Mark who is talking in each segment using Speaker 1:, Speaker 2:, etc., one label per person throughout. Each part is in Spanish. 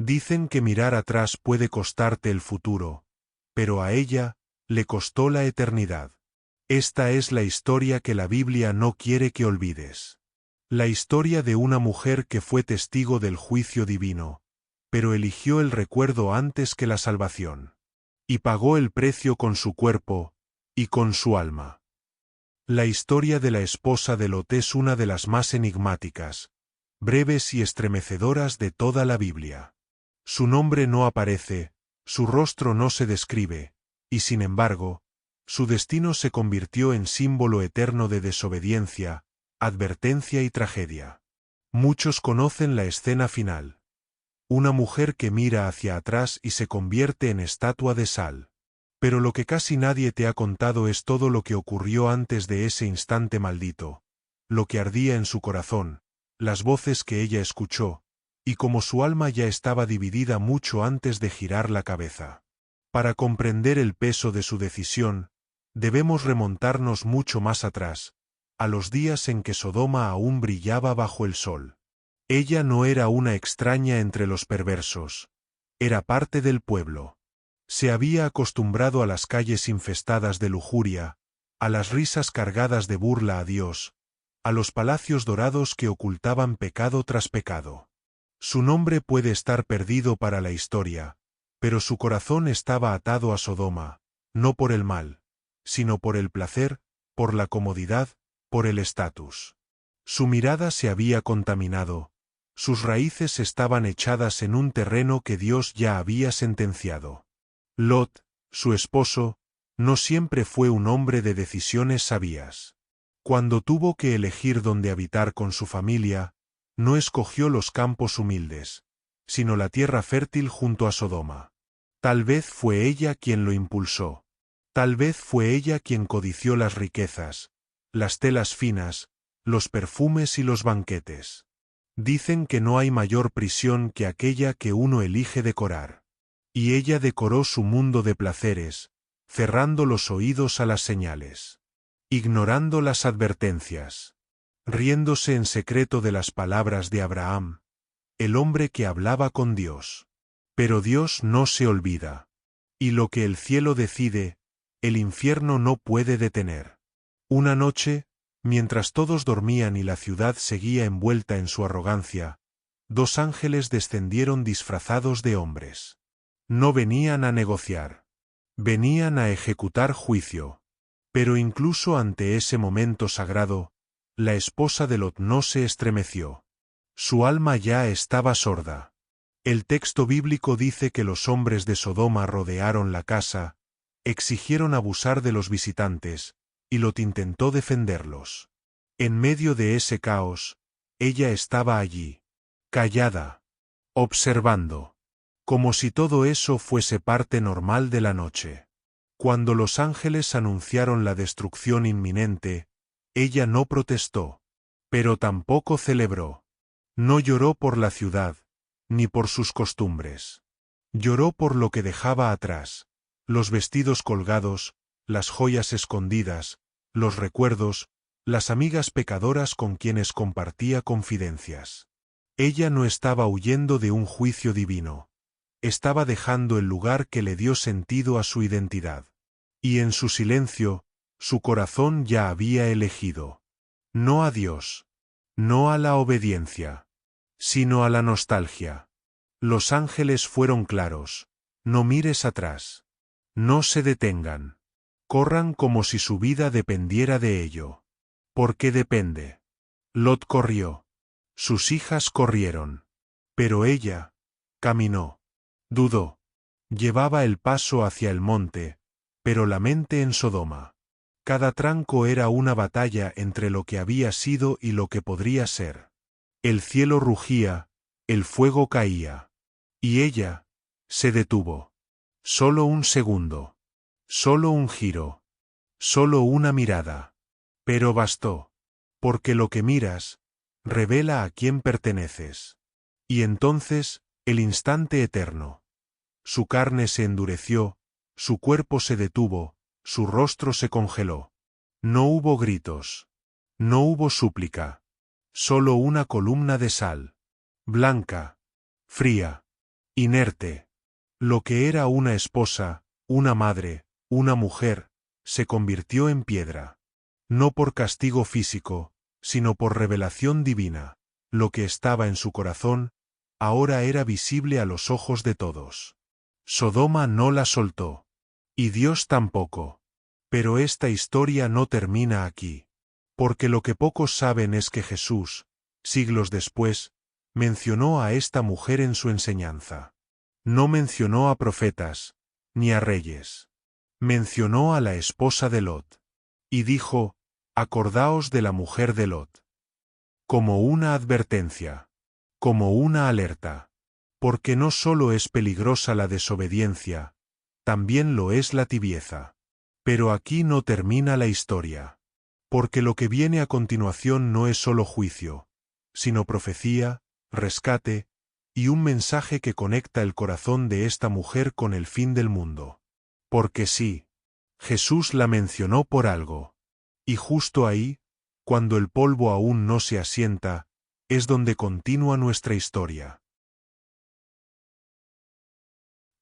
Speaker 1: Dicen que mirar atrás puede costarte el futuro, pero a ella le costó la eternidad. Esta es la historia que la Biblia no quiere que olvides. La historia de una mujer que fue testigo del juicio divino, pero eligió el recuerdo antes que la salvación. Y pagó el precio con su cuerpo y con su alma. La historia de la esposa de Lot es una de las más enigmáticas, breves y estremecedoras de toda la Biblia. Su nombre no aparece, su rostro no se describe, y sin embargo, su destino se convirtió en símbolo eterno de desobediencia, advertencia y tragedia. Muchos conocen la escena final. Una mujer que mira hacia atrás y se convierte en estatua de sal. Pero lo que casi nadie te ha contado es todo lo que ocurrió antes de ese instante maldito, lo que ardía en su corazón, las voces que ella escuchó, y como su alma ya estaba dividida mucho antes de girar la cabeza. Para comprender el peso de su decisión, debemos remontarnos mucho más atrás, a los días en que Sodoma aún brillaba bajo el sol. Ella no era una extraña entre los perversos, era parte del pueblo. Se había acostumbrado a las calles infestadas de lujuria, a las risas cargadas de burla a Dios, a los palacios dorados que ocultaban pecado tras pecado. Su nombre puede estar perdido para la historia, pero su corazón estaba atado a Sodoma, no por el mal, sino por el placer, por la comodidad, por el estatus. Su mirada se había contaminado, sus raíces estaban echadas en un terreno que Dios ya había sentenciado. Lot, su esposo, no siempre fue un hombre de decisiones sabias. Cuando tuvo que elegir dónde habitar con su familia, no escogió los campos humildes, sino la tierra fértil junto a Sodoma. Tal vez fue ella quien lo impulsó. Tal vez fue ella quien codició las riquezas, las telas finas, los perfumes y los banquetes. Dicen que no hay mayor prisión que aquella que uno elige decorar. Y ella decoró su mundo de placeres, cerrando los oídos a las señales, ignorando las advertencias, riéndose en secreto de las palabras de Abraham, el hombre que hablaba con Dios. Pero Dios no se olvida. Y lo que el cielo decide, el infierno no puede detener. Una noche, mientras todos dormían y la ciudad seguía envuelta en su arrogancia, dos ángeles descendieron disfrazados de hombres. No venían a negociar. Venían a ejecutar juicio. Pero incluso ante ese momento sagrado, la esposa de Lot no se estremeció. Su alma ya estaba sorda. El texto bíblico dice que los hombres de Sodoma rodearon la casa, exigieron abusar de los visitantes, y Lot intentó defenderlos. En medio de ese caos, ella estaba allí, callada, observando. Como si todo eso fuese parte normal de la noche. Cuando los ángeles anunciaron la destrucción inminente, ella no protestó, pero tampoco celebró. No lloró por la ciudad, ni por sus costumbres. Lloró por lo que dejaba atrás, los vestidos colgados, las joyas escondidas, los recuerdos, las amigas pecadoras con quienes compartía confidencias. Ella no estaba huyendo de un juicio divino. Estaba dejando el lugar que le dio sentido a su identidad. Y en su silencio, su corazón ya había elegido. No a Dios. No a la obediencia. Sino a la nostalgia. Los ángeles fueron claros. No mires atrás. No se detengan. Corran como si su vida dependiera de ello. ¿Por qué depende? Lot corrió. Sus hijas corrieron. Pero ella caminó. Dudó. Llevaba el paso hacia el monte, pero la mente en Sodoma. Cada tranco era una batalla entre lo que había sido y lo que podría ser. El cielo rugía, el fuego caía. Y ella se detuvo. Solo un segundo. Solo un giro. Solo una mirada. Pero bastó. Porque lo que miras revela a quién perteneces. Y entonces, el instante eterno. Su carne se endureció, su cuerpo se detuvo, su rostro se congeló. No hubo gritos. No hubo súplica. Solo una columna de sal. Blanca. Fría. Inerte. Lo que era una esposa, una madre, una mujer, se convirtió en piedra. No por castigo físico, sino por revelación divina. Lo que estaba en su corazón, ahora era visible a los ojos de todos. Sodoma no la soltó. Y Dios tampoco. Pero esta historia no termina aquí. Porque lo que pocos saben es que Jesús, siglos después, mencionó a esta mujer en su enseñanza. No mencionó a profetas, ni a reyes. Mencionó a la esposa de Lot. Y dijo, acordaos de la mujer de Lot. Como una advertencia. Como una alerta. Porque no solo es peligrosa la desobediencia, también lo es la tibieza. Pero aquí no termina la historia. Porque lo que viene a continuación no es solo juicio, sino profecía, rescate, y un mensaje que conecta el corazón de esta mujer con el fin del mundo. Porque sí, Jesús la mencionó por algo. Y justo ahí, cuando el polvo aún no se asienta, es donde continúa nuestra historia.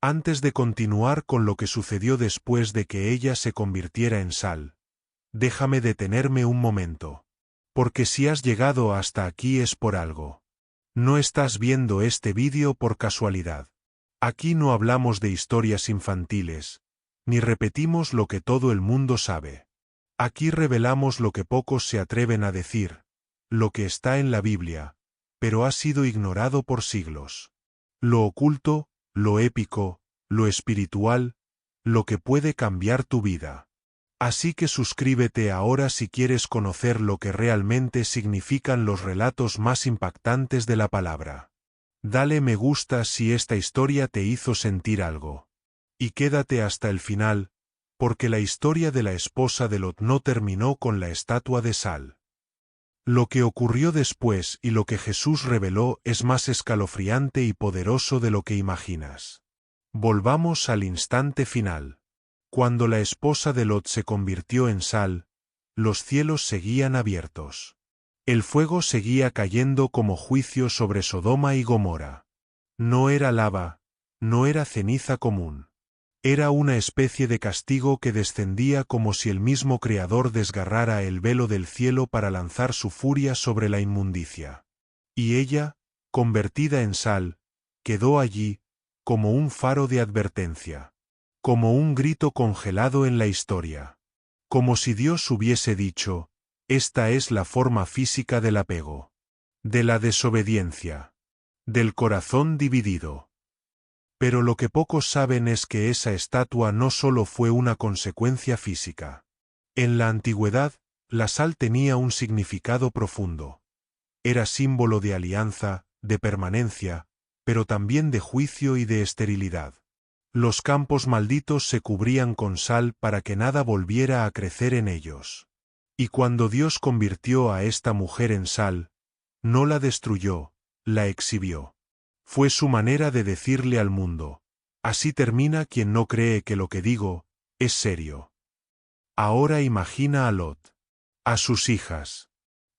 Speaker 1: Antes de continuar con lo que sucedió después de que ella se convirtiera en sal, déjame detenerme un momento. Porque si has llegado hasta aquí es por algo. No estás viendo este vídeo por casualidad. Aquí no hablamos de historias infantiles, ni repetimos lo que todo el mundo sabe. Aquí revelamos lo que pocos se atreven a decir, lo que está en la Biblia, pero ha sido ignorado por siglos. Lo oculto, lo épico, lo espiritual, lo que puede cambiar tu vida. Así que suscríbete ahora si quieres conocer lo que realmente significan los relatos más impactantes de la palabra. Dale me gusta si esta historia te hizo sentir algo. Y quédate hasta el final, porque la historia de la esposa de Lot no terminó con la estatua de sal. Lo que ocurrió después y lo que Jesús reveló es más escalofriante y poderoso de lo que imaginas. Volvamos al instante final. Cuando la esposa de Lot se convirtió en sal, los cielos seguían abiertos. El fuego seguía cayendo como juicio sobre Sodoma y Gomorra. No era lava, no era ceniza común. Era una especie de castigo que descendía como si el mismo Creador desgarrara el velo del cielo para lanzar su furia sobre la inmundicia. Y ella, convertida en sal, quedó allí, como un faro de advertencia. Como un grito congelado en la historia. Como si Dios hubiese dicho, esta es la forma física del apego. De la desobediencia. Del corazón dividido. Pero lo que pocos saben es que esa estatua no solo fue una consecuencia física. En la antigüedad, la sal tenía un significado profundo. Era símbolo de alianza, de permanencia, pero también de juicio y de esterilidad. Los campos malditos se cubrían con sal para que nada volviera a crecer en ellos. Y cuando Dios convirtió a esta mujer en sal, no la destruyó, la exhibió. Fue su manera de decirle al mundo, así termina quien no cree que lo que digo es serio. Ahora imagina a Lot, a sus hijas,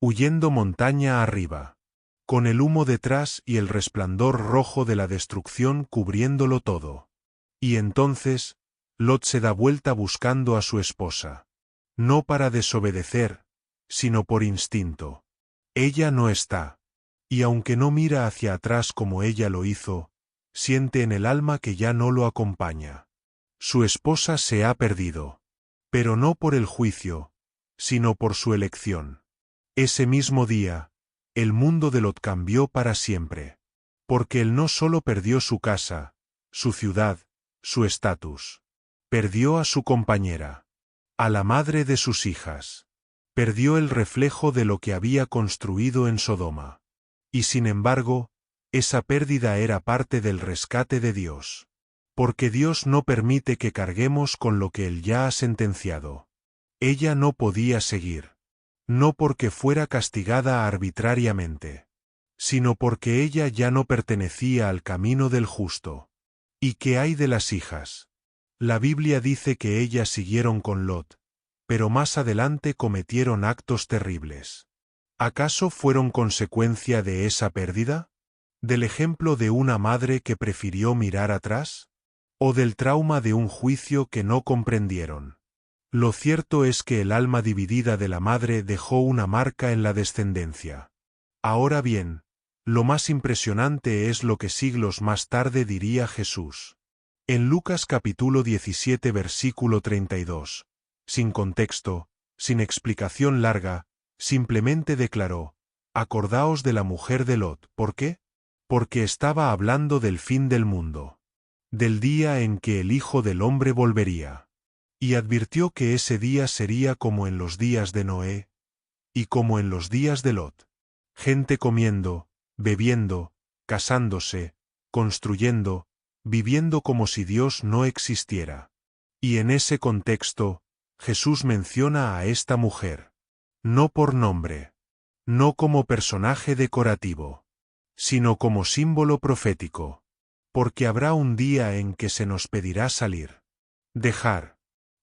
Speaker 1: huyendo montaña arriba, con el humo detrás y el resplandor rojo de la destrucción cubriéndolo todo. Y entonces, Lot se da vuelta buscando a su esposa. No para desobedecer, sino por instinto. Ella no está. Y aunque no mira hacia atrás como ella lo hizo, siente en el alma que ya no lo acompaña. Su esposa se ha perdido. Pero no por el juicio, sino por su elección. Ese mismo día, el mundo de Lot cambió para siempre. Porque él no solo perdió su casa, su ciudad, su estatus. Perdió a su compañera. A la madre de sus hijas. Perdió el reflejo de lo que había construido en Sodoma. Y sin embargo, esa pérdida era parte del rescate de Dios. Porque Dios no permite que carguemos con lo que Él ya ha sentenciado. Ella no podía seguir. No porque fuera castigada arbitrariamente, sino porque ella ya no pertenecía al camino del justo. ¿Y qué hay de las hijas? La Biblia dice que ellas siguieron con Lot, pero más adelante cometieron actos terribles. ¿Acaso fueron consecuencia de esa pérdida? ¿Del ejemplo de una madre que prefirió mirar atrás? ¿O del trauma de un juicio que no comprendieron? Lo cierto es que el alma dividida de la madre dejó una marca en la descendencia. Ahora bien, lo más impresionante es lo que siglos más tarde diría Jesús. En Lucas capítulo 17 versículo 32, sin contexto, sin explicación larga, simplemente declaró: acordaos de la mujer de Lot. ¿Por qué? Porque estaba hablando del fin del mundo, del día en que el Hijo del Hombre volvería. Y advirtió que ese día sería como en los días de Noé, y como en los días de Lot. Gente comiendo, bebiendo, casándose, construyendo, viviendo como si Dios no existiera. Y en ese contexto, Jesús menciona a esta mujer. No por nombre. No como personaje decorativo. Sino como símbolo profético. Porque habrá un día en que se nos pedirá salir. Dejar.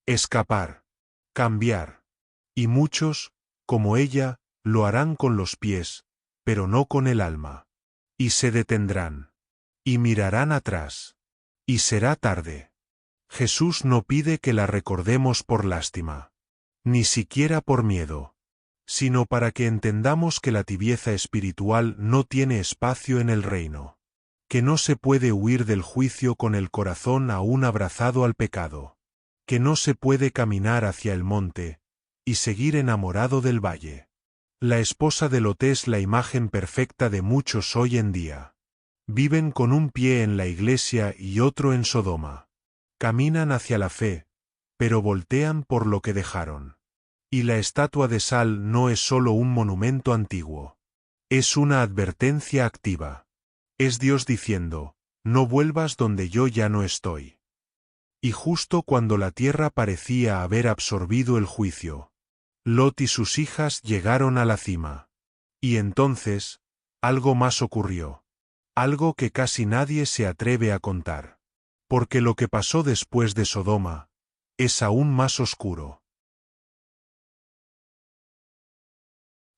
Speaker 1: Escapar. Cambiar. Y muchos, como ella, lo harán con los pies, pero no con el alma. Y se detendrán. Y mirarán atrás. Y será tarde. Jesús no pide que la recordemos por lástima. Ni siquiera por miedo. Sino para que entendamos que la tibieza espiritual no tiene espacio en el reino. Que no se puede huir del juicio con el corazón aún abrazado al pecado. Que no se puede caminar hacia el monte y seguir enamorado del valle. La esposa de Lot es la imagen perfecta de muchos hoy en día. Viven con un pie en la iglesia y otro en Sodoma. Caminan hacia la fe, pero voltean por lo que dejaron. Y la estatua de sal no es solo un monumento antiguo. Es una advertencia activa. Es Dios diciendo: no vuelvas donde yo ya no estoy. Y justo cuando la tierra parecía haber absorbido el juicio, Lot y sus hijas llegaron a la cima. Y entonces, algo más ocurrió. Algo que casi nadie se atreve a contar. Porque lo que pasó después de Sodoma es aún más oscuro.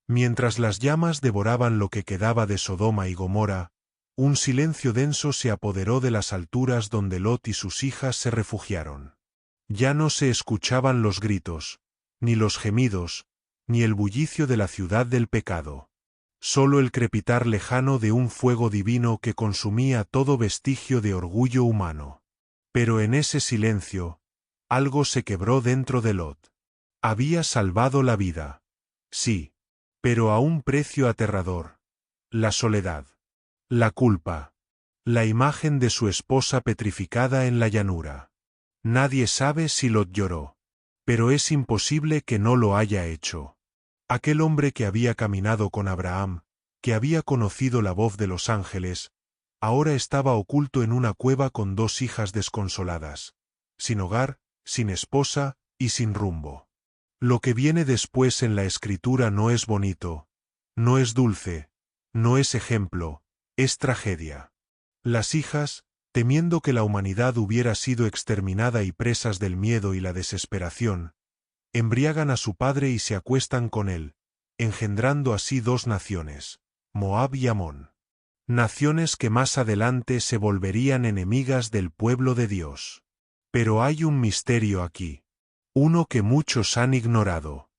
Speaker 1: Mientras las llamas devoraban lo que quedaba de Sodoma y Gomorra, un silencio denso se apoderó de las alturas donde Lot y sus hijas se refugiaron. Ya no se escuchaban los gritos, ni los gemidos, ni el bullicio de la ciudad del pecado. Solo el crepitar lejano de un fuego divino que consumía todo vestigio de orgullo humano. Pero en ese silencio, algo se quebró dentro de Lot. Había salvado la vida. Sí. Pero a un precio aterrador. La soledad. La culpa. La imagen de su esposa petrificada en la llanura. Nadie sabe si Lot lloró. Pero es imposible que no lo haya hecho. Aquel hombre que había caminado con Abraham, que había conocido la voz de los ángeles, ahora estaba oculto en una cueva con dos hijas desconsoladas, sin hogar, sin esposa y sin rumbo. Lo que viene después en la escritura no es bonito, no es dulce, no es ejemplo, es tragedia. Las hijas, temiendo que la humanidad hubiera sido exterminada y presas del miedo y la desesperación, embriagan a su padre y se acuestan con él, engendrando así dos naciones, Moab y Amón. Naciones que más adelante se volverían enemigas del pueblo de Dios. Pero hay un misterio aquí. Uno que muchos han ignorado.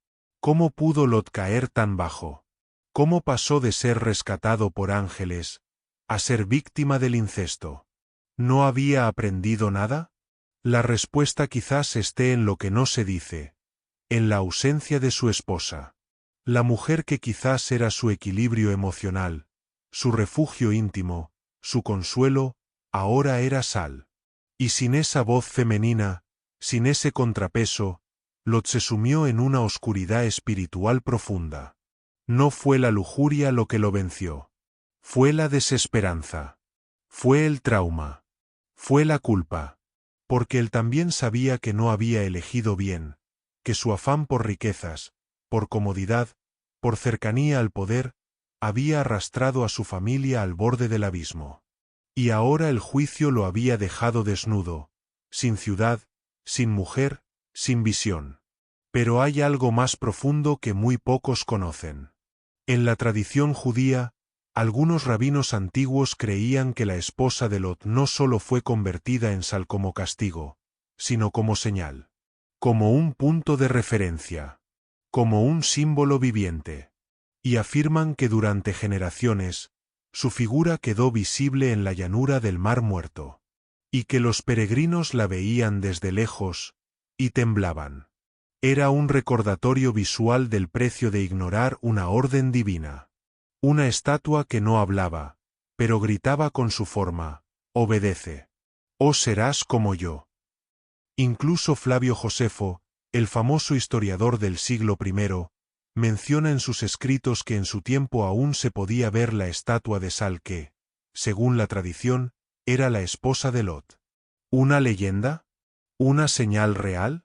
Speaker 1: ¿Cómo pudo Lot caer tan bajo? ¿Cómo pasó de ser rescatado por ángeles a ser víctima del incesto? ¿No había aprendido nada? La respuesta quizás esté en lo que no se dice, en la ausencia de su esposa. La mujer que quizás era su equilibrio emocional, su refugio íntimo, su consuelo, ahora era Sal. Y sin esa voz femenina, sin ese contrapeso, Lot se sumió en una oscuridad espiritual profunda. No fue la lujuria lo que lo venció. Fue la desesperanza. Fue el trauma. Fue la culpa. Porque él también sabía que no había elegido bien, que su afán por riquezas, por comodidad, por cercanía al poder, había arrastrado a su familia al borde del abismo. Y ahora el juicio lo había dejado desnudo, sin ciudad, sin mujer, sin visión. Pero hay algo más profundo que muy pocos conocen. En la tradición judía, Algunos rabinos antiguos creían que la esposa de Lot no solo fue convertida en sal como castigo, sino como señal, como un punto de referencia, como un símbolo viviente. Y afirman que durante generaciones, su figura quedó visible en la llanura del Mar Muerto, y que los peregrinos la veían desde lejos, y temblaban. Era un recordatorio visual del precio de ignorar una orden divina. Una estatua que no hablaba, pero gritaba con su forma: obedece, o serás como yo. Incluso Flavio Josefo, el famoso historiador del siglo I, menciona en sus escritos que en su tiempo aún se podía ver la estatua de sal que, según la tradición, era la esposa de Lot. ¿Una leyenda? ¿Una señal real?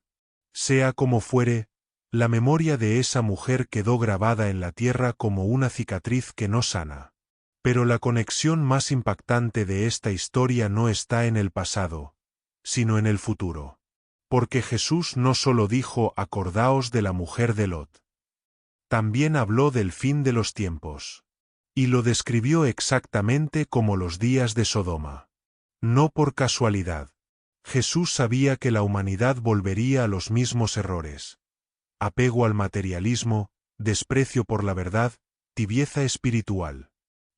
Speaker 1: Sea como fuere, la memoria de esa mujer quedó grabada en la tierra como una cicatriz que no sana. Pero la conexión más impactante de esta historia no está en el pasado, sino en el futuro. Porque Jesús no solo dijo: acordaos de la mujer de Lot. También habló del fin de los tiempos. Y lo describió exactamente como los días de Sodoma. No por casualidad. Jesús sabía que la humanidad volvería a los mismos errores: apego al materialismo, desprecio por la verdad, tibieza espiritual.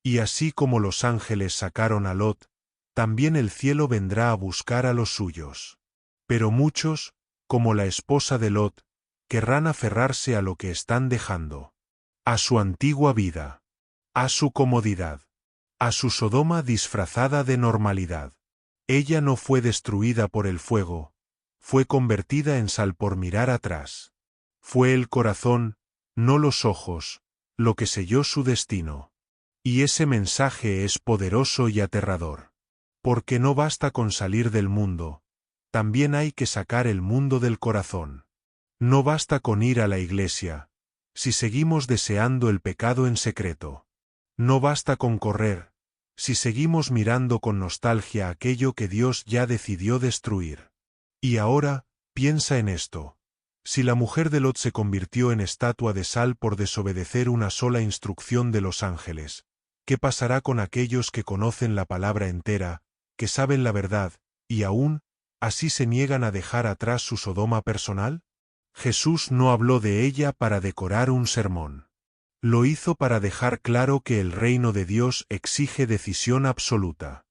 Speaker 1: Y así como los ángeles sacaron a Lot, también el cielo vendrá a buscar a los suyos. Pero muchos, como la esposa de Lot, querrán aferrarse a lo que están dejando, a su antigua vida, a su comodidad, a su Sodoma disfrazada de normalidad. Ella no fue destruida por el fuego, fue convertida en sal por mirar atrás. Fue el corazón, no los ojos, lo que selló su destino. Y ese mensaje es poderoso y aterrador. Porque no basta con salir del mundo, también hay que sacar el mundo del corazón. No basta con ir a la iglesia, si seguimos deseando el pecado en secreto. No basta con correr, si seguimos mirando con nostalgia aquello que Dios ya decidió destruir. Y ahora, piensa en esto. Si la mujer de Lot se convirtió en estatua de sal por desobedecer una sola instrucción de los ángeles, ¿qué pasará con aquellos que conocen la palabra entera, que saben la verdad, y aún, así se niegan a dejar atrás su Sodoma personal? Jesús no habló de ella para decorar un sermón. Lo hizo para dejar claro que el reino de Dios exige decisión absoluta.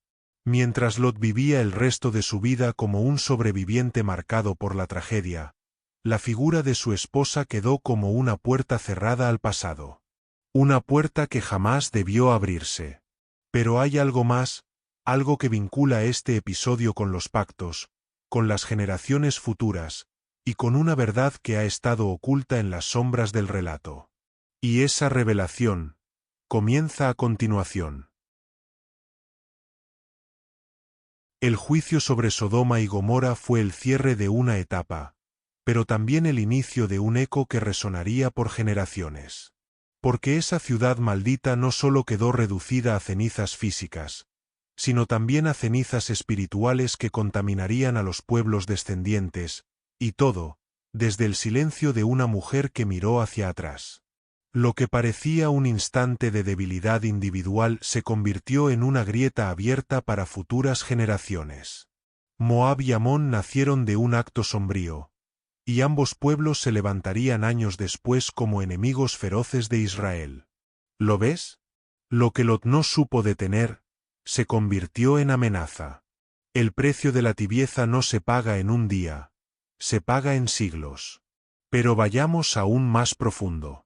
Speaker 1: Mientras Lot vivía el resto de su vida como un sobreviviente marcado por la tragedia, la figura de su esposa quedó como una puerta cerrada al pasado. Una puerta que jamás debió abrirse. Pero hay algo más, algo que vincula este episodio con los pactos, con las generaciones futuras, y con una verdad que ha estado oculta en las sombras del relato. Y esa revelación comienza a continuación. El juicio sobre Sodoma y Gomorra fue el cierre de una etapa, pero también el inicio de un eco que resonaría por generaciones. Porque esa ciudad maldita no solo quedó reducida a cenizas físicas, sino también a cenizas espirituales que contaminarían a los pueblos descendientes, y todo, desde el silencio de una mujer que miró hacia atrás. Lo que parecía un instante de debilidad individual se convirtió en una grieta abierta para futuras generaciones. Moab y Amón nacieron de un acto sombrío, y ambos pueblos se levantarían años después como enemigos feroces de Israel. ¿Lo ves? Lo que Lot no supo detener, se convirtió en amenaza. El precio de la tibieza no se paga en un día, se paga en siglos. Pero vayamos aún más profundo.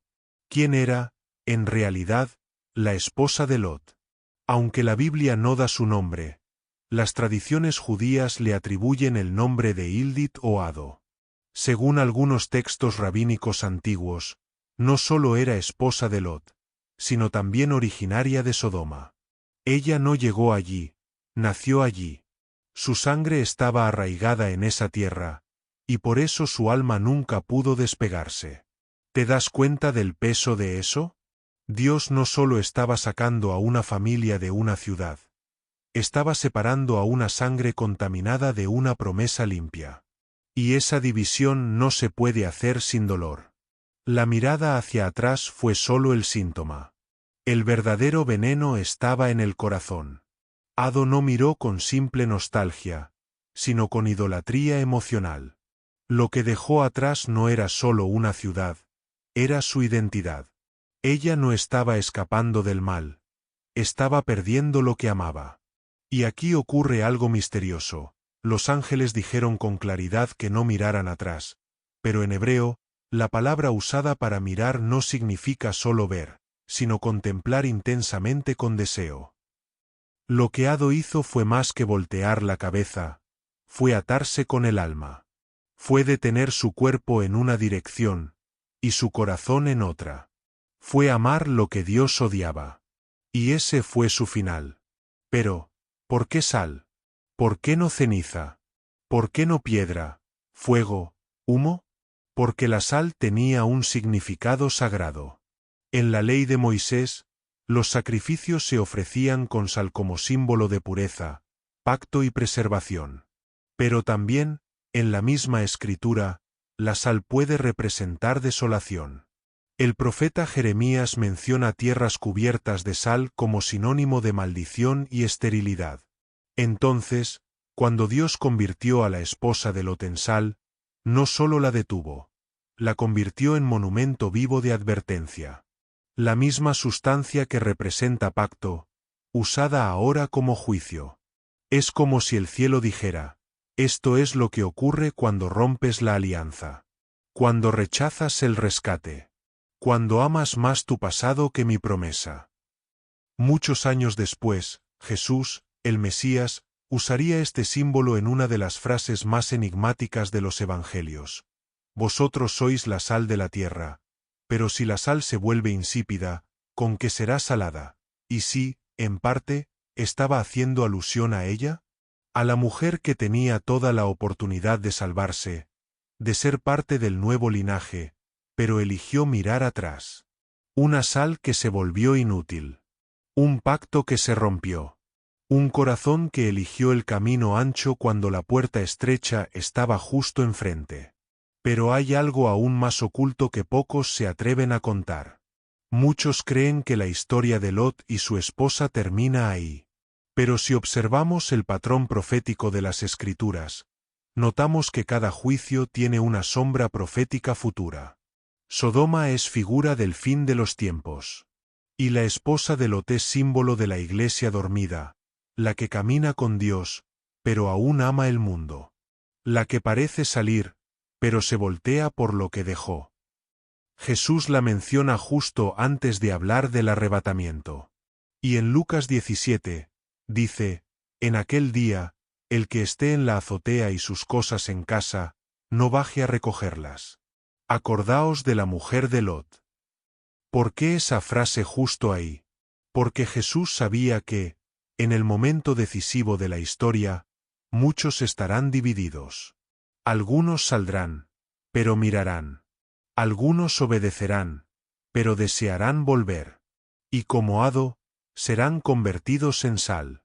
Speaker 1: ¿Quién era, en realidad, la esposa de Lot? Aunque la Biblia no da su nombre, las tradiciones judías le atribuyen el nombre de Hildit o Ado. Según algunos textos rabínicos antiguos, no solo era esposa de Lot, sino también originaria de Sodoma. Ella no llegó allí, nació allí. Su sangre estaba arraigada en esa tierra, y por eso su alma nunca pudo despegarse. ¿Te das cuenta del peso de eso? Dios no solo estaba sacando a una familia de una ciudad, estaba separando a una sangre contaminada de una promesa limpia. Y esa división no se puede hacer sin dolor. La mirada hacia atrás fue solo el síntoma. El verdadero veneno estaba en el corazón. Ado no miró con simple nostalgia, sino con idolatría emocional. Lo que dejó atrás no era solo una ciudad, era su identidad. Ella no estaba escapando del mal, estaba perdiendo lo que amaba. Y aquí ocurre algo misterioso. Los ángeles dijeron con claridad que no miraran atrás, pero en hebreo, la palabra usada para mirar no significa solo ver, sino contemplar intensamente con deseo. Lo que Ado hizo fue más que voltear la cabeza, fue atarse con el alma. Fue detener su cuerpo en una dirección, y su corazón en otra. Fue amar lo que Dios odiaba. Y ese fue su final. Pero, ¿por qué sal? ¿Por qué no ceniza? ¿Por qué no piedra, fuego, humo? Porque la sal tenía un significado sagrado. En la ley de Moisés, los sacrificios se ofrecían con sal como símbolo de pureza, pacto y preservación. Pero también, en la misma escritura, la sal puede representar desolación. El profeta Jeremías menciona tierras cubiertas de sal como sinónimo de maldición y esterilidad. Entonces, cuando Dios convirtió a la esposa de Lot en sal, no solo la detuvo, la convirtió en monumento vivo de advertencia. La misma sustancia que representa pacto, usada ahora como juicio. Es como si el cielo dijera: esto es lo que ocurre cuando rompes la alianza. Cuando rechazas el rescate. Cuando amas más tu pasado que mi promesa. Muchos años después, Jesús, el Mesías, usaría este símbolo en una de las frases más enigmáticas de los Evangelios. Vosotros sois la sal de la tierra, pero si la sal se vuelve insípida, ¿con qué será salada? Y si, en parte, estaba haciendo alusión a ella, a la mujer que tenía toda la oportunidad de salvarse, de ser parte del nuevo linaje, pero eligió mirar atrás. Una sal que se volvió inútil. Un pacto que se rompió. Un corazón que eligió el camino ancho cuando la puerta estrecha estaba justo enfrente. Pero hay algo aún más oculto que pocos se atreven a contar. Muchos creen que la historia de Lot y su esposa termina ahí. Pero si observamos el patrón profético de las Escrituras, notamos que cada juicio tiene una sombra profética futura. Sodoma es figura del fin de los tiempos. Y la esposa de Lot es símbolo de la iglesia dormida, la que camina con Dios, pero aún ama el mundo. La que parece salir, pero se voltea por lo que dejó. Jesús la menciona justo antes de hablar del arrebatamiento. Y en Lucas 17, dice: en aquel día, el que esté en la azotea y sus cosas en casa, no baje a recogerlas. Acordaos de la mujer de Lot. ¿Por qué esa frase justo ahí? Porque Jesús sabía que, en el momento decisivo de la historia, muchos estarán divididos. Algunos saldrán, pero mirarán. Algunos obedecerán, pero desearán volver. Y como Ado, serán convertidos en sal.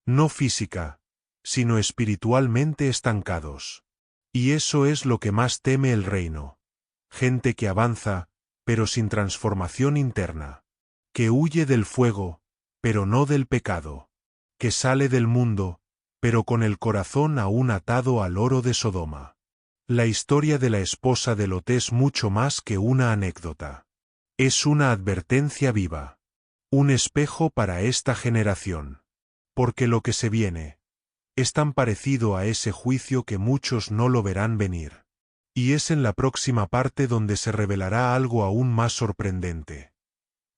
Speaker 1: No física, sino espiritualmente estancados. Y eso es lo que más teme el reino. Gente que avanza, pero sin transformación interna. Que huye del fuego, pero no del pecado. Que sale del mundo, pero con el corazón aún atado al oro de Sodoma. La historia de la esposa de Lot es mucho más que una anécdota. Es una advertencia viva. Un espejo para esta generación. Porque lo que se viene es tan parecido a ese juicio que muchos no lo verán venir. Y es en la próxima parte donde se revelará algo aún más sorprendente.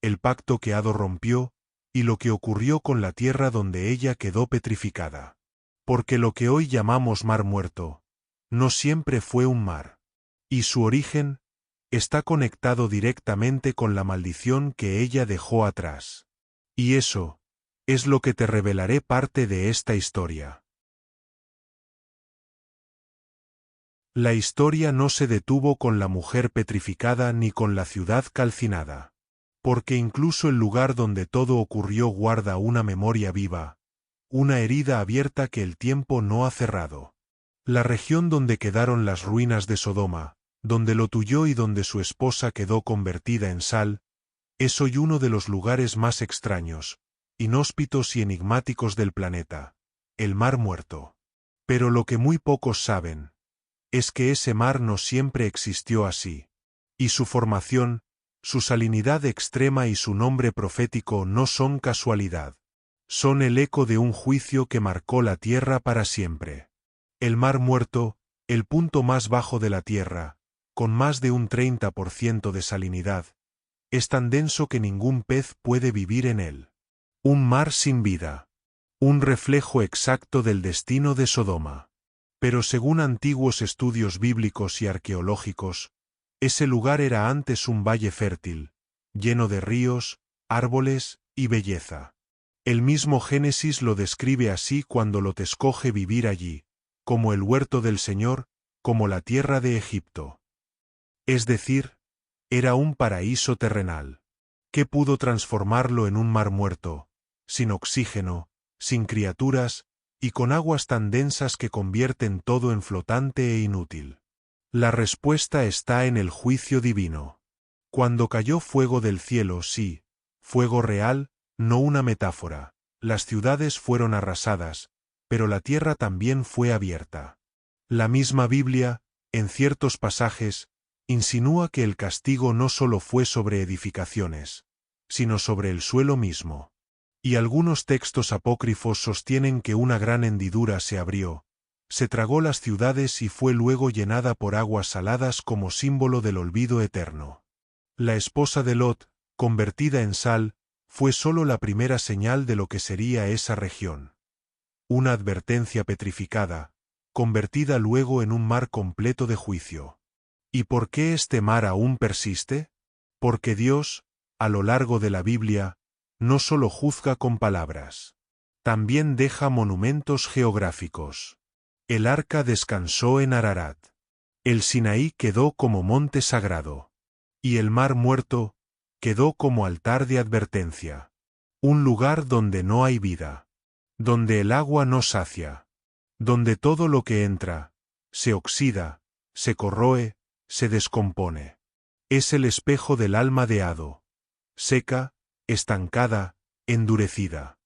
Speaker 1: El pacto que Ado rompió, y lo que ocurrió con la tierra donde ella quedó petrificada. Porque lo que hoy llamamos Mar Muerto, no siempre fue un mar. Y su origen está conectado directamente con la maldición que ella dejó atrás. Y eso es lo que te revelaré parte de esta historia. La historia no se detuvo con la mujer petrificada ni con la ciudad calcinada. Porque incluso el lugar donde todo ocurrió guarda una memoria viva, una herida abierta que el tiempo no ha cerrado. La región donde quedaron las ruinas de Sodoma, donde Lot huyó y donde su esposa quedó convertida en sal, Es hoy uno de los lugares más extraños, inhóspitos y enigmáticos del planeta, el Mar Muerto. Pero lo que muy pocos saben es que ese mar no siempre existió así. Y su formación, su salinidad extrema y su nombre profético no son casualidad. Son el eco de un juicio que marcó la Tierra para siempre. El Mar Muerto, el punto más bajo de la Tierra, con más de un 30% de salinidad, es tan denso que ningún pez puede vivir en él. Un mar sin vida. Un reflejo exacto del destino de Sodoma. Pero según antiguos estudios bíblicos y arqueológicos, ese lugar era antes un valle fértil, lleno de ríos, árboles y belleza. El mismo Génesis lo describe así cuando Lot escoge vivir allí, como el huerto del Señor, como la tierra de Egipto. Es decir, era un paraíso terrenal. ¿Qué pudo transformarlo en un mar muerto, sin oxígeno, sin criaturas, y con aguas tan densas que convierten todo en flotante e inútil? La respuesta está en el juicio divino. Cuando cayó fuego del cielo, sí, fuego real, no una metáfora, las ciudades fueron arrasadas, pero la tierra también fue abierta. La misma Biblia, en ciertos pasajes, insinúa que el castigo no solo fue sobre edificaciones, sino sobre el suelo mismo. Y algunos textos apócrifos sostienen que una gran hendidura se abrió, se tragó las ciudades y fue luego llenada por aguas saladas como símbolo del olvido eterno. La esposa de Lot, convertida en sal, fue sólo la primera señal de lo que sería esa región. Una advertencia petrificada, convertida luego en un mar completo de juicio. ¿Y por qué este mar aún persiste? Porque Dios, a lo largo de la Biblia, no solo juzga con palabras. También deja monumentos geográficos. El arca descansó en Ararat. El Sinaí quedó como monte sagrado. Y el Mar Muerto quedó como altar de advertencia. Un lugar donde no hay vida. Donde el agua no sacia. Donde todo lo que entra, se oxida, se corroe, se descompone. Es el espejo del alma de Ado. Seca, estancada, endurecida.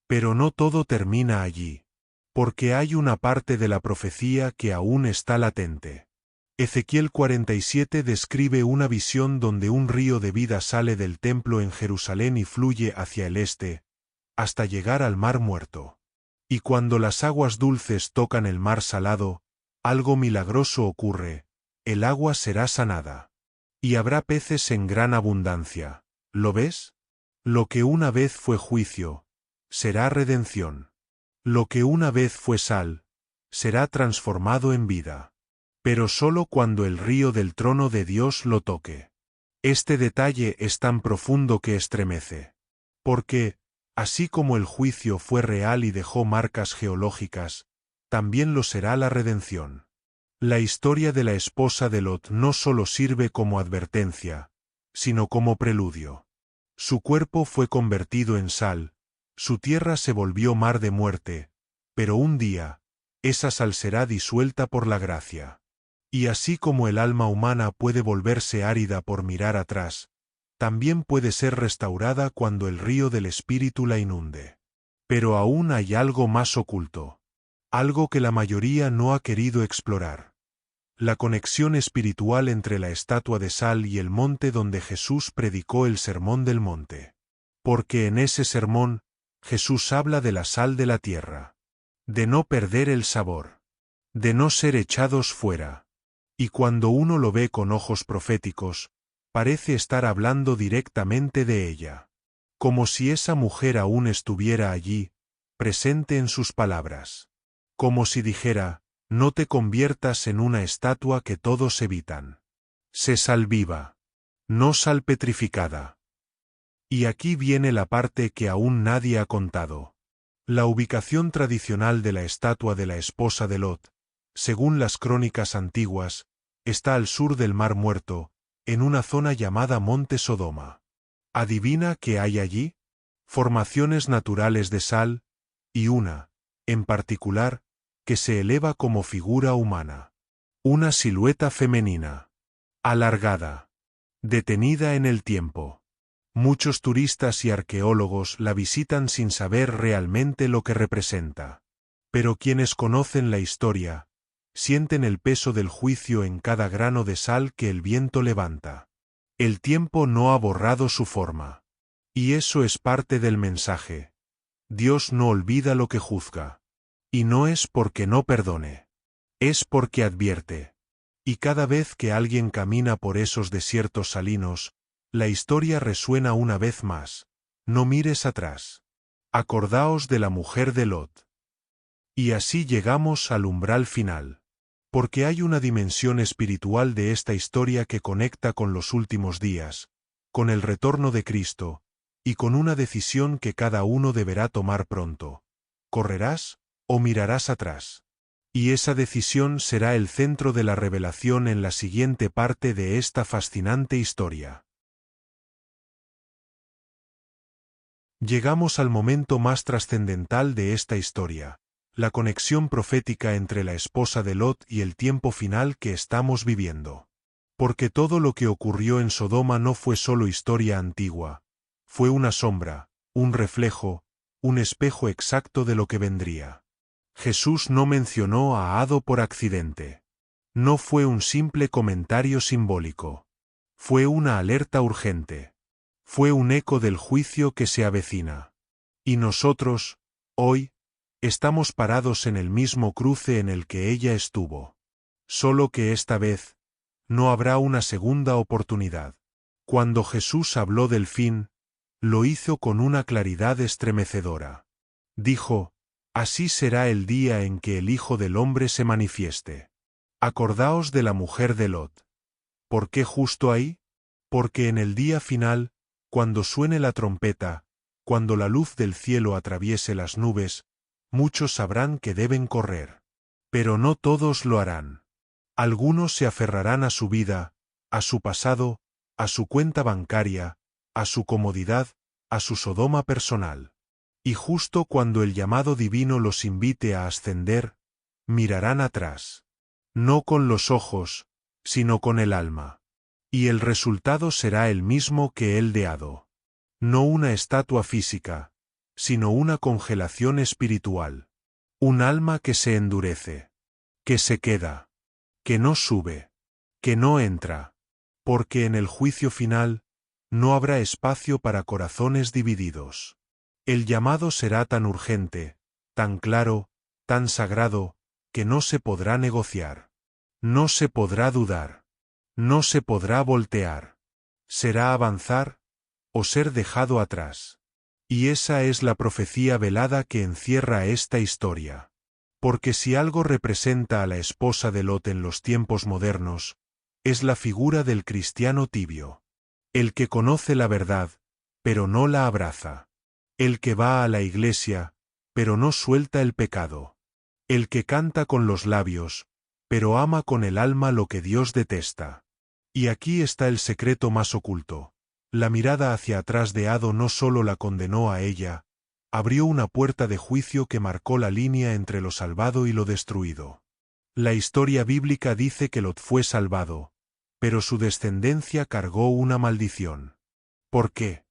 Speaker 1: Pero no todo termina allí. Porque hay una parte de la profecía que aún está latente. Ezequiel 47 describe una visión donde un río de vida sale del templo en Jerusalén y fluye hacia el este, hasta llegar al Mar Muerto. Y cuando las aguas dulces tocan el mar salado, algo milagroso ocurre, el agua será sanada. Y habrá peces en gran abundancia. ¿Lo ves? Lo que una vez fue juicio, será redención. Lo que una vez fue sal, será transformado en vida. Pero solo cuando el río del trono de Dios lo toque. Este detalle es tan profundo que estremece. Porque, así como el juicio fue real y dejó marcas geológicas, también lo será la redención. La historia de la esposa de Lot no solo sirve como advertencia, sino como preludio. Su cuerpo fue convertido en sal, su tierra se volvió mar de muerte, pero un día, esa sal será disuelta por la gracia. Y así como el alma humana puede volverse árida por mirar atrás, también puede ser restaurada cuando el río del Espíritu la inunde. Pero aún hay algo más oculto. Algo que la mayoría no ha querido explorar. La conexión espiritual entre la estatua de sal y el monte donde Jesús predicó el Sermón del Monte. Porque en ese sermón, Jesús habla de la sal de la tierra. De no perder el sabor. De no ser echados fuera. Y cuando uno lo ve con ojos proféticos, parece estar hablando directamente de ella. Como si esa mujer aún estuviera allí, presente en sus palabras. Como si dijera, no te conviertas en una estatua que todos evitan. Sé sal viva. No sal petrificada. Y aquí viene la parte que aún nadie ha contado. La ubicación tradicional de la estatua de la esposa de Lot, según las crónicas antiguas, está al sur del Mar Muerto, en una zona llamada Monte Sodoma. ¿Adivina qué hay allí? Formaciones naturales de sal, y una, en particular, que se eleva como figura humana. Una silueta femenina. Alargada. Detenida en el tiempo. Muchos turistas y arqueólogos la visitan sin saber realmente lo que representa. Pero quienes conocen la historia, sienten el peso del juicio en cada grano de sal que el viento levanta. El tiempo no ha borrado su forma. Y eso es parte del mensaje. Dios no olvida lo que juzga. Y no es porque no perdone. Es porque advierte. Y cada vez que alguien camina por esos desiertos salinos, la historia resuena una vez más. No mires atrás. Acordaos de la mujer de Lot. Y así llegamos al umbral final. Porque hay una dimensión espiritual de esta historia que conecta con los últimos días, con el retorno de Cristo, y con una decisión que cada uno deberá tomar pronto. ¿Correrás o mirarás atrás? Y esa decisión será el centro de la revelación en la siguiente parte de esta fascinante historia. Llegamos al momento más trascendental de esta historia, la conexión profética entre la esposa de Lot y el tiempo final que estamos viviendo. Porque todo lo que ocurrió en Sodoma no fue solo historia antigua, fue una sombra, un reflejo, un espejo exacto de lo que vendría. Jesús no mencionó a Ado por accidente. No fue un simple comentario simbólico. Fue una alerta urgente. Fue un eco del juicio que se avecina. Y nosotros, hoy, estamos parados en el mismo cruce en el que ella estuvo. Solo que esta vez, no habrá una segunda oportunidad. Cuando Jesús habló del fin, lo hizo con una claridad estremecedora. Dijo: así será el día en que el Hijo del Hombre se manifieste. Acordaos de la mujer de Lot. ¿Por qué justo ahí? Porque en el día final, cuando suene la trompeta, cuando la luz del cielo atraviese las nubes, muchos sabrán que deben correr. Pero no todos lo harán. Algunos se aferrarán a su vida, a su pasado, a su cuenta bancaria, a su comodidad, a su Sodoma personal. Y justo cuando el llamado divino los invite a ascender, mirarán atrás. No con los ojos, sino con el alma. Y el resultado será el mismo que el de Ado. No una estatua física, sino una congelación espiritual. Un alma que se endurece. Que se queda. Que no sube. Que no entra. Porque en el juicio final, no habrá espacio para corazones divididos. El llamado será tan urgente, tan claro, tan sagrado, que no se podrá negociar. No se podrá dudar. No se podrá voltear. Será avanzar, o ser dejado atrás. Y esa es la profecía velada que encierra esta historia. Porque si algo representa a la esposa de Lot en los tiempos modernos, es la figura del cristiano tibio. El que conoce la verdad, pero no la abraza. El que va a la iglesia, pero no suelta el pecado. El que canta con los labios, pero ama con el alma lo que Dios detesta. Y aquí está el secreto más oculto. La mirada hacia atrás de Ado no solo la condenó a ella, abrió una puerta de juicio que marcó la línea entre lo salvado y lo destruido. La historia bíblica dice que Lot fue salvado, pero su descendencia cargó una maldición. ¿Por qué?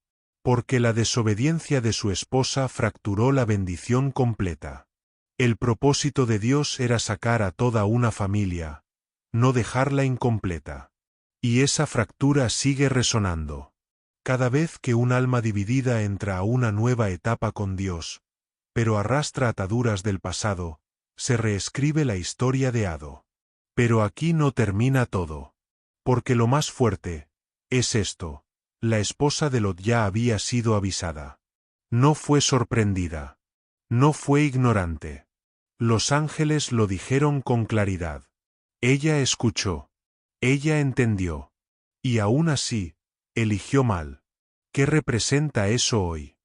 Speaker 1: Porque la desobediencia de su esposa fracturó la bendición completa. El propósito de Dios era sacar a toda una familia, no dejarla incompleta. Y esa fractura sigue resonando. Cada vez que un alma dividida entra a una nueva etapa con Dios, pero arrastra ataduras del pasado, se reescribe la historia de Ado. Pero aquí no termina todo. Porque lo más fuerte es esto: la esposa de Lot ya había sido avisada. No fue sorprendida. No fue ignorante. Los ángeles lo dijeron con claridad. Ella escuchó. Ella entendió. Y aún así, eligió mal. ¿Qué representa eso hoy?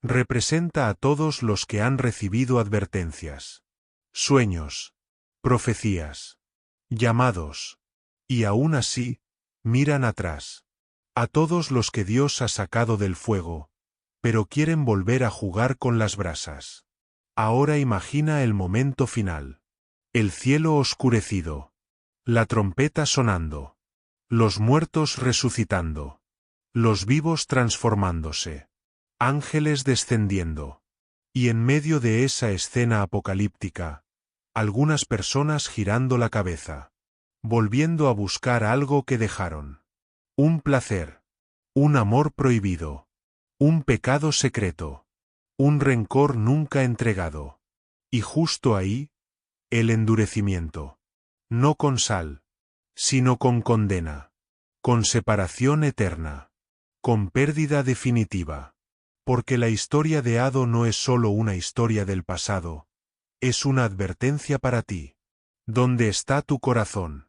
Speaker 1: Representa a todos los que han recibido advertencias, sueños, profecías, llamados, y aún así, miran atrás. A todos los que Dios ha sacado del fuego, pero quieren volver a jugar con las brasas. Ahora imagina el momento final. El cielo oscurecido. La trompeta sonando. Los muertos resucitando. los vivos transformándose, ángeles descendiendo. Y en medio de esa escena apocalíptica, algunas personas girando la cabeza, volviendo a buscar algo que dejaron. Un placer, un amor prohibido, un pecado secreto, un rencor nunca entregado. Y justo ahí, el endurecimiento. No con sal, sino con condena, con separación eterna, con pérdida definitiva. Porque la historia de Ado no es solo una historia del pasado, es una advertencia para ti. ¿Dónde está tu corazón?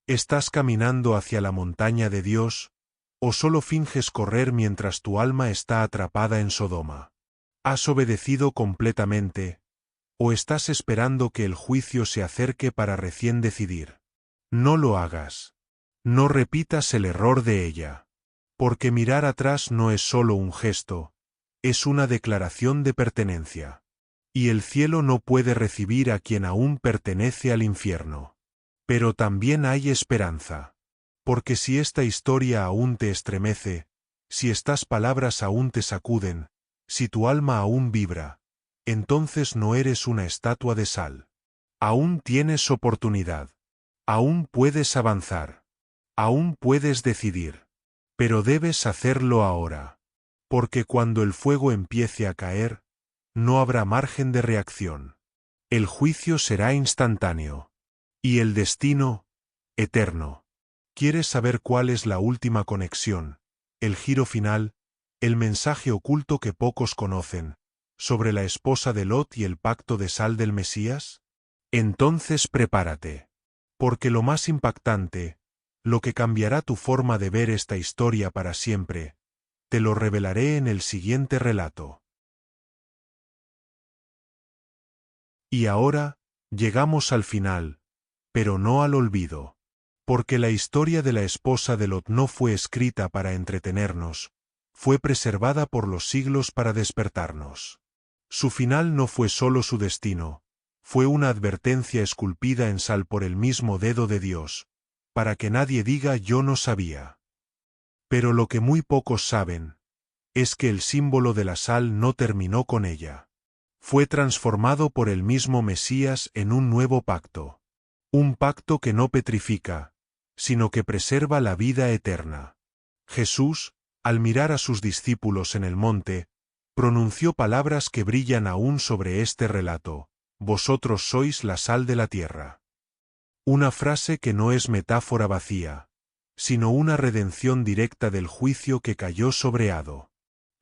Speaker 1: ¿Estás caminando hacia la montaña de Dios, o solo finges correr mientras tu alma está atrapada en Sodoma? ¿Has obedecido completamente, o estás esperando que el juicio se acerque para recién decidir? No lo hagas. No repitas el error de ella. Porque mirar atrás no es solo un gesto, es una declaración de pertenencia. Y el cielo no puede recibir a quien aún pertenece al infierno. Pero también hay esperanza. Porque si esta historia aún te estremece, si estas palabras aún te sacuden, si tu alma aún vibra, entonces no eres una estatua de sal. Aún tienes oportunidad. Aún puedes avanzar. Aún puedes decidir. Pero debes hacerlo ahora. Porque cuando el fuego empiece a caer, no habrá margen de reacción. El juicio será instantáneo. Y el destino, eterno. ¿Quieres saber cuál es la última conexión, el giro final, el mensaje oculto que pocos conocen, sobre la esposa de Lot y el pacto de sal del Mesías? Entonces prepárate. Porque lo más impactante, lo que cambiará tu forma de ver esta historia para siempre, te lo revelaré en el siguiente relato. Y ahora, llegamos al final, pero no al olvido. Porque la historia de la esposa de Lot no fue escrita para entretenernos, fue preservada por los siglos para despertarnos. Su final no fue solo su destino, fue una advertencia esculpida en sal por el mismo dedo de Dios, para que nadie diga yo no sabía. Pero lo que muy pocos saben, es que el símbolo de la sal no terminó con ella. Fue transformado por el mismo Mesías en un nuevo pacto. Un pacto que no petrifica, sino que preserva la vida eterna. Jesús, al mirar a sus discípulos en el monte, pronunció palabras que brillan aún sobre este relato: vosotros sois la sal de la tierra. Una frase que no es metáfora vacía, sino una redención directa del juicio que cayó sobre Ado.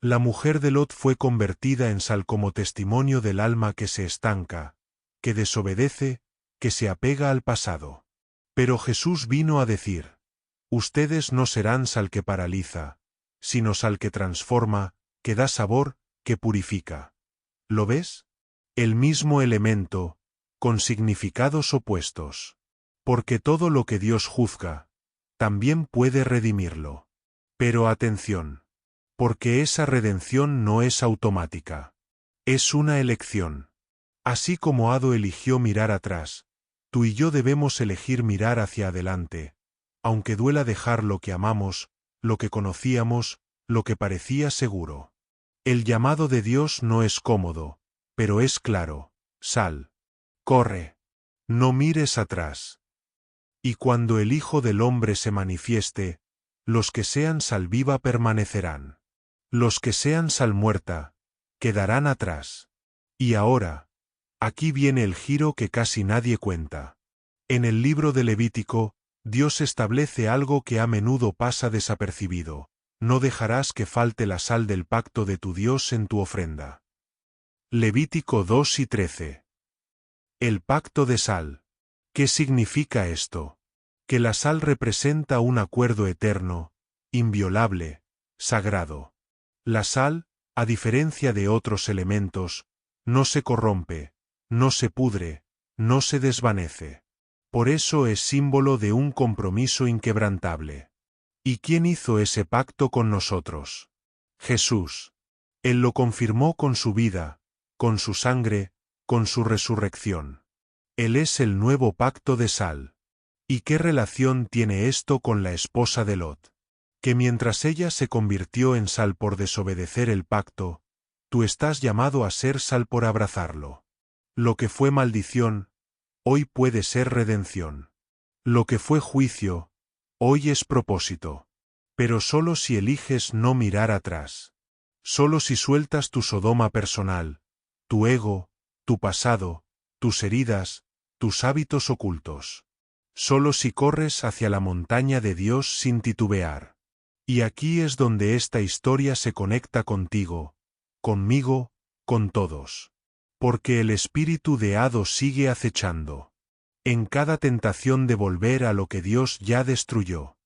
Speaker 1: La mujer de Lot fue convertida en sal como testimonio del alma que se estanca, que desobedece, que se apega al pasado. Pero Jesús vino a decir: ustedes no serán sal que paraliza, sino sal que transforma, que da sabor, que purifica. ¿Lo ves? El mismo elemento, con significados opuestos. Porque todo lo que Dios juzga, también puede redimirlo. Pero atención. Porque esa redención no es automática. Es una elección. Así como Ado eligió mirar atrás, tú y yo debemos elegir mirar hacia adelante, aunque duela dejar lo que amamos, lo que conocíamos, lo que parecía seguro. El llamado de Dios no es cómodo, pero es claro: sal. Corre. No mires atrás. Y cuando el Hijo del Hombre se manifieste, los que sean sal viva permanecerán. Los que sean sal muerta, quedarán atrás. Y ahora, aquí viene el giro que casi nadie cuenta. En el libro de Levítico, Dios establece algo que a menudo pasa desapercibido: no dejarás que falte la sal del pacto de tu Dios en tu ofrenda. Levítico 2 y 13. El pacto de sal. ¿Qué significa esto? Que la sal representa un acuerdo eterno, inviolable, sagrado. La sal, a diferencia de otros elementos, no se corrompe, no se pudre, no se desvanece. Por eso es símbolo de un compromiso inquebrantable. ¿Y quién hizo ese pacto con nosotros? Jesús. Él lo confirmó con su vida, con su sangre, con su resurrección. Él es el nuevo pacto de sal. ¿Y qué relación tiene esto con la esposa de Lot? Que mientras ella se convirtió en sal por desobedecer el pacto, tú estás llamado a ser sal por abrazarlo. Lo que fue maldición, hoy puede ser redención. Lo que fue juicio, hoy es propósito. Pero solo si eliges no mirar atrás. Solo si sueltas tu Sodoma personal, tu ego, tu pasado, tus heridas, tus hábitos ocultos. Solo si corres hacia la montaña de Dios sin titubear. Y aquí es donde esta historia se conecta contigo, conmigo, con todos. Porque el espíritu de Hado sigue acechando. En cada tentación de volver a lo que Dios ya destruyó.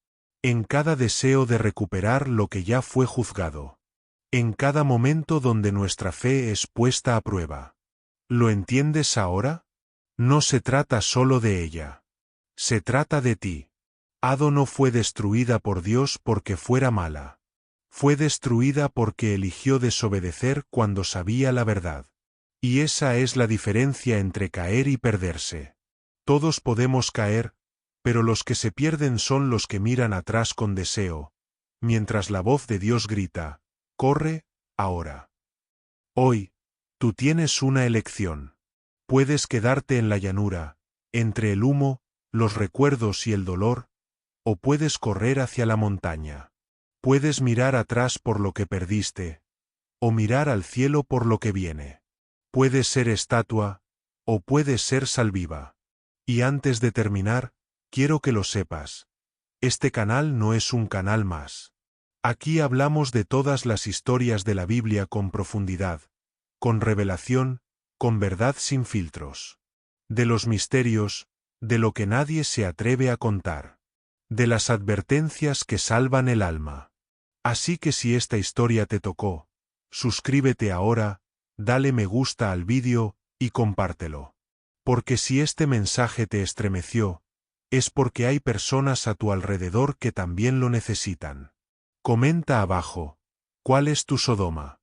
Speaker 1: En cada deseo de recuperar lo que ya fue juzgado. En cada momento donde nuestra fe es puesta a prueba. ¿Lo entiendes ahora? No se trata solo de ella. Se trata de ti. Hado no fue destruida por Dios porque fuera mala. Fue destruida porque eligió desobedecer cuando sabía la verdad. Y esa es la diferencia entre caer y perderse. Todos podemos caer, pero los que se pierden son los que miran atrás con deseo, mientras la voz de Dios grita, corre, ahora. Hoy, tú tienes una elección. Puedes quedarte en la llanura, entre el humo, los recuerdos y el dolor, o puedes correr hacia la montaña. Puedes mirar atrás por lo que perdiste, o mirar al cielo por lo que viene. Puedes ser estatua, o puedes ser sal viva. Y antes de terminar, quiero que lo sepas. Este canal no es un canal más. Aquí hablamos de todas las historias de la Biblia con profundidad, con revelación, con verdad sin filtros. De los misterios, de lo que nadie se atreve a contar. De las advertencias que salvan el alma. Así que si esta historia te tocó, suscríbete ahora, dale me gusta al vídeo, y compártelo. Porque si este mensaje te estremeció, es porque hay personas a tu alrededor que también lo necesitan. Comenta abajo, ¿cuál es tu Sodoma?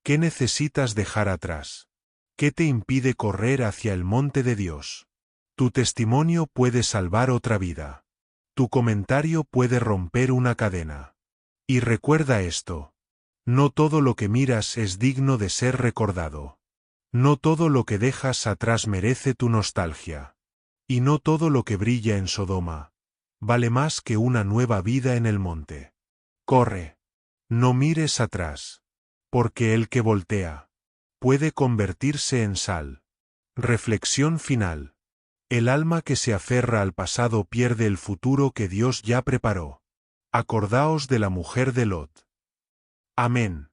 Speaker 1: ¿Qué necesitas dejar atrás? ¿Qué te impide correr hacia el monte de Dios? Tu testimonio puede salvar otra vida. Tu comentario puede romper una cadena. Y recuerda esto. No todo lo que miras es digno de ser recordado. No todo lo que dejas atrás merece tu nostalgia. Y no todo lo que brilla en Sodoma vale más que una nueva vida en el monte. Corre. No mires atrás. Porque el que voltea puede convertirse en sal. Reflexión final. El alma que se aferra al pasado pierde el futuro que Dios ya preparó. Acordaos de la mujer de Lot. Amén.